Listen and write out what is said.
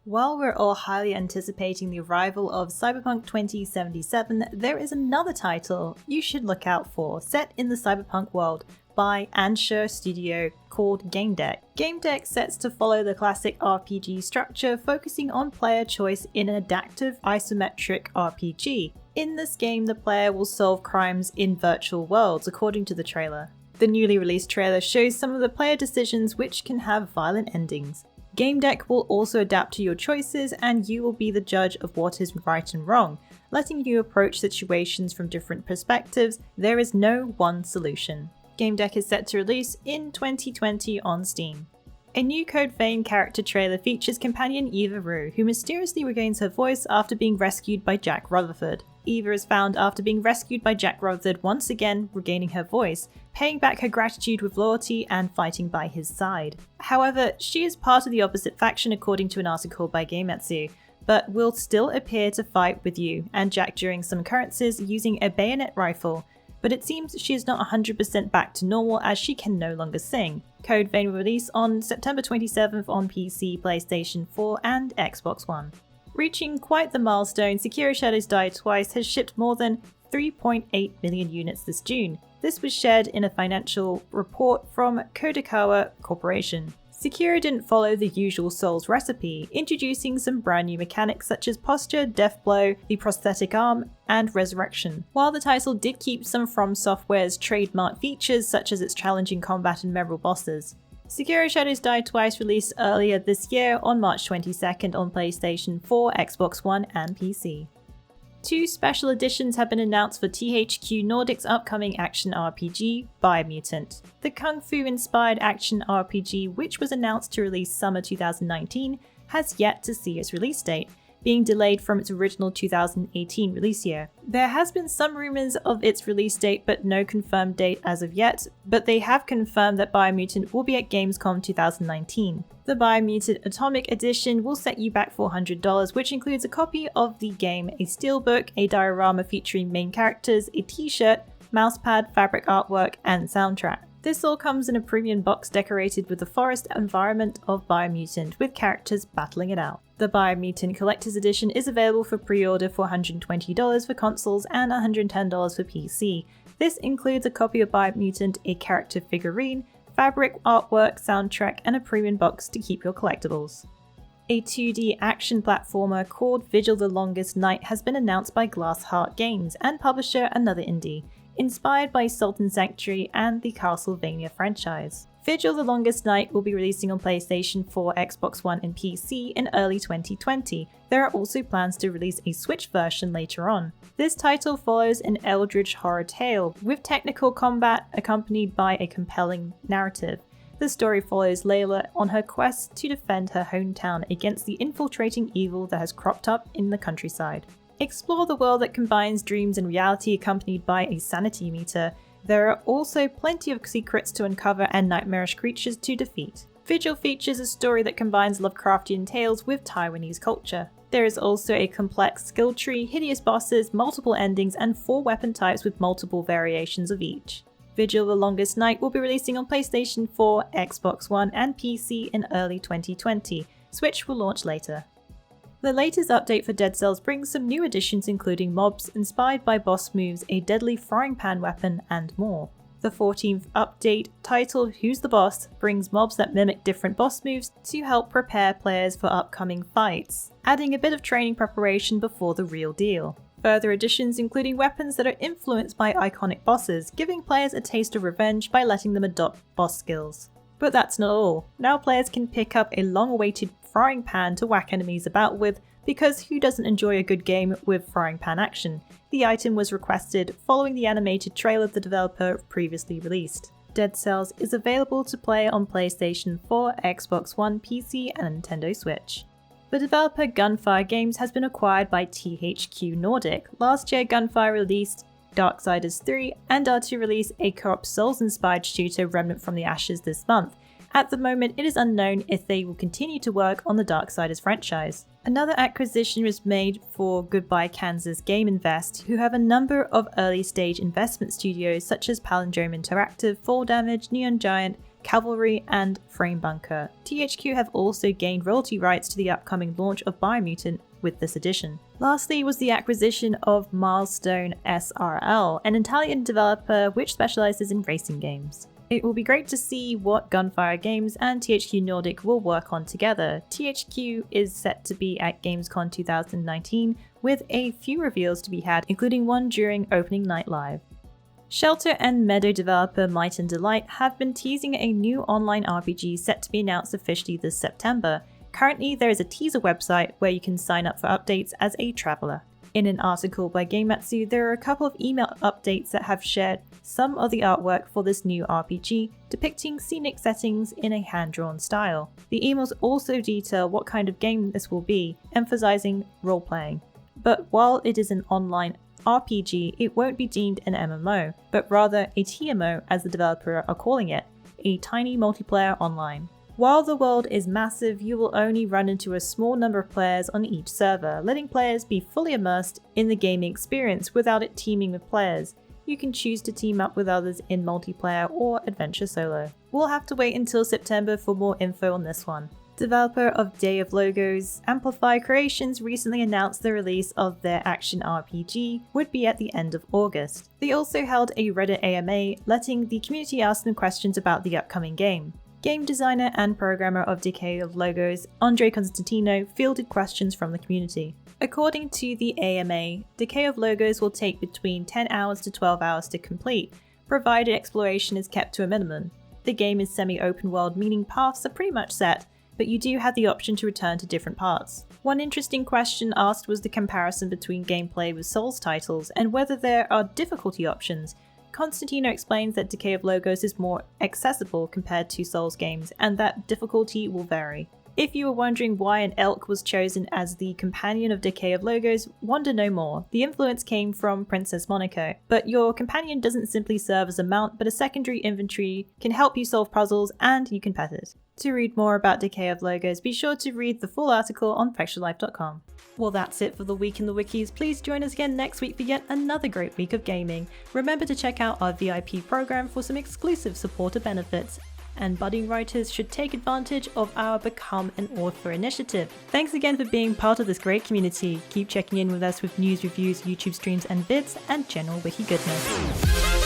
While we're all highly anticipating the arrival of Cyberpunk 2077, there is another title you should look out for, set in the cyberpunk world by Anshur Studio called Gamedec. Gamedec sets to follow the classic RPG structure, focusing on player choice in an adaptive isometric RPG. In this game, the player will solve crimes in virtual worlds, according to the trailer. The newly released trailer shows some of the player decisions which can have violent endings. Gamedec will also adapt to your choices, and you will be the judge of what is right and wrong, letting you approach situations from different perspectives. There is no one solution. Gamedec is set to release in 2020 on Steam. A new Code Vein character trailer features companion Eva Rue, who mysteriously regains her voice after being rescued by Jack Rutherford. Eva is found after being rescued by Jack Rutherford, once again regaining her voice, paying back her gratitude with loyalty and fighting by his side. However, she is part of the opposite faction according to an article by Gametsu, but will still appear to fight with you and Jack during some occurrences using a bayonet rifle, but it seems she is not 100% back to normal as she can no longer sing. Code Vein will release on September 27th on PC, PlayStation 4 and Xbox One. Reaching quite the milestone, Sekiro Shadows Die Twice has shipped more than 3.8 million units this June. This was shared in a financial report from Kodakawa Corporation. Sekiro didn't follow the usual Souls recipe, introducing some brand new mechanics such as posture, death blow, the prosthetic arm, and resurrection. While the title did keep some From Software's trademark features such as its challenging combat and memorable bosses. Sekiro Shadows Die Twice released earlier this year on March 22nd on PlayStation 4, Xbox One, and PC. 2 special editions have been announced for THQ Nordic's upcoming action RPG, Biomutant. The Kung Fu-inspired action RPG, which was announced to release summer 2019, has yet to see its release date, being delayed from its original 2018 release year. There has been some rumours of its release date but no confirmed date as of yet, but they have confirmed that Biomutant will be at Gamescom 2019. The Biomutant Atomic Edition will set you back $400, which includes a copy of the game, a steelbook, a diorama featuring main characters, a t-shirt, mousepad, fabric artwork, and soundtrack. This all comes in a premium box decorated with the forest environment of Biomutant, with characters battling it out. The Biomutant Collector's Edition is available for pre-order for $120 for consoles and $110 for PC. This includes a copy of Biomutant, a character figurine, fabric artwork, soundtrack, and a premium box to keep your collectibles. A 2D action platformer called Vigil the Longest Night has been announced by Glass Heart Games and publisher Another Indie, inspired by Sultan Sanctuary and the Castlevania franchise. Vigil the Longest Night will be releasing on PlayStation 4, Xbox One, and PC in early 2020. There are also plans to release a Switch version later on. This title follows an eldritch horror tale, with technical combat accompanied by a compelling narrative. The story follows Layla on her quest to defend her hometown against the infiltrating evil that has cropped up in the countryside. Explore the world that combines dreams and reality accompanied by a sanity meter. There are also plenty of secrets to uncover and nightmarish creatures to defeat. Vigil features a story that combines Lovecraftian tales with Taiwanese culture. There is also a complex skill tree, hideous bosses, multiple endings, and 4 weapon types with multiple variations of each. Vigil the Longest Night will be releasing on PlayStation 4, Xbox One, and PC in early 2020. Switch will launch later. The latest update for Dead Cells brings some new additions including mobs inspired by boss moves, a deadly frying pan weapon, and more. The 14th update, titled Who's the Boss, brings mobs that mimic different boss moves to help prepare players for upcoming fights, adding a bit of training preparation before the real deal. Further additions including weapons that are influenced by iconic bosses, giving players a taste of revenge by letting them adopt boss skills. But that's not all. Now players can pick up a long-awaited frying pan to whack enemies about with, because who doesn't enjoy a good game with frying pan action? The item was requested following the animated trailer the developer previously released. Dead Cells is available to play on PlayStation 4, Xbox One, PC, and Nintendo Switch. The developer Gunfire Games has been acquired by THQ Nordic. Last year, Gunfire released Darksiders 3 and are to release a co-op Souls-inspired shooter Remnant from the Ashes this month, At the moment, it is unknown if they will continue to work on the Darksiders franchise. Another acquisition was made for Goodbye Kansas Game Invest, who have a number of early stage investment studios such as Palindrome Interactive, Fall Damage, Neon Giant, Cavalry, and Frame Bunker. THQ have also gained royalty rights to the upcoming launch of Biomutant with this edition. Lastly was the acquisition of Milestone SRL, an Italian developer which specializes in racing games. It will be great to see what Gunfire Games and THQ Nordic will work on together. THQ is set to be at Gamescom 2019 with a few reveals to be had, including one during opening night live. Shelter and Meadow developer Might and Delight have been teasing a new online RPG set to be announced officially this September. Currently, there is a teaser website where you can sign up for updates as a traveler. In an article by Gametsu, there are a couple of email updates that have shared some of the artwork for this new RPG, depicting scenic settings in a hand-drawn style. The emails also detail what kind of game this will be, emphasizing role-playing. But while it is an online RPG, it won't be deemed an MMO, but rather a TMO as the developer are calling it, a tiny multiplayer online. While the world is massive, you will only run into a small number of players on each server, letting players be fully immersed in the gaming experience without it teaming with players. You can choose to team up with others in multiplayer or adventure solo. We'll have to wait until September for more info on this one. Developer of Decay of Logos, Amplify Creations recently announced the release of their action RPG would be at the end of August. They also held a Reddit AMA, letting the community ask them questions about the upcoming game. Game designer and programmer of Decay of Logos, Andre Constantino, fielded questions from the community. According to the AMA, Decay of Logos will take between 10 hours to 12 hours to complete, provided exploration is kept to a minimum. The game is semi-open world, meaning paths are pretty much set, but you do have the option to return to different parts. One interesting question asked was the comparison between gameplay with Souls titles and whether there are difficulty options. Constantino explains that Decay of Logos is more accessible compared to Souls games and that difficulty will vary. If you were wondering why an elk was chosen as the companion of Decay of Logos, wonder no more. The influence came from Princess Monaco, but your companion doesn't simply serve as a mount, but a secondary inventory, can help you solve puzzles, and you can pet it. To read more about Decay of Logos, be sure to read the full article on Fextralife.com. Well, that's it for the week in the wikis. Please join us again next week for yet another great week of gaming. Remember to check out our VIP program for some exclusive supporter benefits. And budding writers should take advantage of our Become an Author initiative. Thanks again for being part of this great community. Keep checking in with us with news, reviews, YouTube streams and vids, and general wiki goodness.